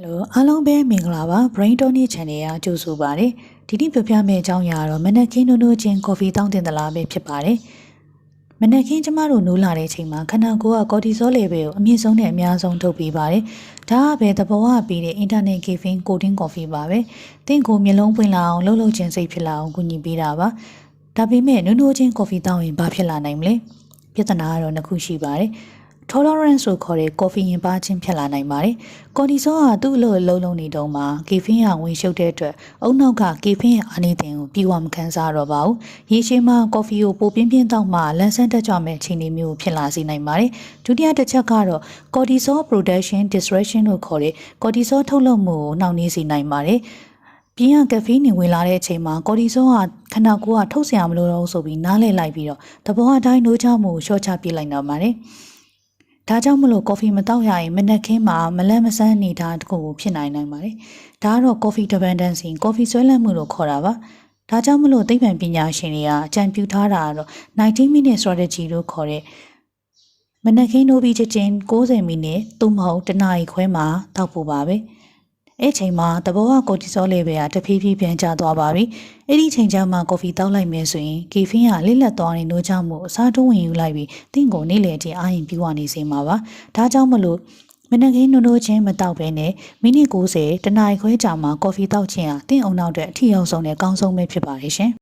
Hello အားလုံးပဲမင်္ဂလာပါ Brain Tonic Channel ကကြိုဆိုပါရစေဒီနေ့ပြောပြမယ့်အကြောင်းအရာတော့မနက်ခင်းနိုးနိုးချင်းကော်ဖီတောင်းတင်သလားပဲဖြစ်ပါတယ်မနက်ခင်းကျမတို့နိုးလာတဲ့အချိန်မှာခန္ဓာကိုယ်ကကော်တီဇောလေဗယ်ကိုအမြင့်ဆုံးနဲ့အများဆုံးထုတ်ပေးပါတယ်ဒါကပဲသဘောကပြီးတဲ့ Internet Caffeine Coating Coffee ပါပဲတင့်ကိုမျိုးလုံးပွင့်လာအောင်လှုပ်လှုပ်ချင်းစိတ်ဖြစ်လာအောင်ကူညီပေးတာပါဒါပေမဲ့နိုးနိုးချင်းကော်ဖီတောင်းရင်ဘာဖြစ်လာနိုင်မလဲပြဿနာကတော့နှစ်ခုရှိပါတယ်tolerance ဆိုခေါ်တဲ့ coffee ရင်ပါခြင်းဖြစ်လာနိုင်ပါတယ်။ cortisol ကသူ့အလုပ်အလုံးနေတုန်းမှာ caffeine ကဝင်ရှုပ်တဲ့အတွက်အုံနောက်က caffeine ရဲ့အားနည်းတဲ့ကိုပြေဝမခံစားတော့ပါဘူး။ရေရှည်မှာ coffee ကိုပိုပြင်းပြင်းတောက်မှလန်းဆန်းတက်ကြွမဲ့အခြေအနေမျိုးဖြစ်လာစေနိုင်ပါတယ်။ဒုတိယတစ်ချက်ကတော့ cortisol production disruption လို့ခေါ်တဲ့ cortisol ထုတ်လွှတ်မှုကိုနှောင့်နှေးစေနိုင်ပါတယ်။ပြင်းရကက်ဖီနဝင်လာတဲ့အချိန်မှာကော်တီဇောကခန္ဓာကိုယ်ကထုတ်ဆရာမလို့တော့ဆိုပြီးနားလဲလိုက်ပြီးတော့သဘောအတိုင်းနိုးချမှုကိုရှော့ချပြလိုက်တော့ပါတယ်ဒါကြောင့်မလို့ကော်ဖီမတောက်ရရင်မနက်ခင်းမှာမလန့်မဆန်းနေတာတခုဖြစ်နိုင်ပါတယ်။ဒါကတော့ coffee dependency ကော်ဖီဆွဲလန့်မှုလို့ခေါ်တာပါ။ဒါကြောင့်မလို့သိပ္ပံပညာရှင်တွေကအကြံပြုထားတာကတော့90 minute strategy လို့ခေါ်တဲ့မနက်ခင်းနိုးပြီးချင်း90 မိနစ်သို့မဟုတ်1နာရီခွဲမှာတောက်ဖို့ပါပဲ။အဲ့ချိန်မှာသဘောကကော်တီဇောလေဗယ်ကတဖြည်းဖြည်းပြန်ကျသွားပါပြီ။အဲ့ဒီချိန်ကျမှကော်ဖီတောက်လိုက်မယ်ဆိုရင်ကီဖင်းကလိလက်သွားနေလို့ကြောင့်မို့အစားထိုးဝင်ယူလိုက်ပြီးတင့်ကိုနေ့လည်ချင်းအာရင်ပြူဝနေစေမှာပါ။ဒါကြောင့်မလို့မနက်ခင်းနိုးချင်းမတောက်ဘဲနဲ့မိနစ်90တနာရီခွဲကြာမှကော်ဖီတောက်ခြင်းဟာတင့်အောင်နောက်တဲ့အထီအောင်ဆုံးနဲ့အကောင်းဆုံးပဲဖြစ်ပါတယ်ရှင်။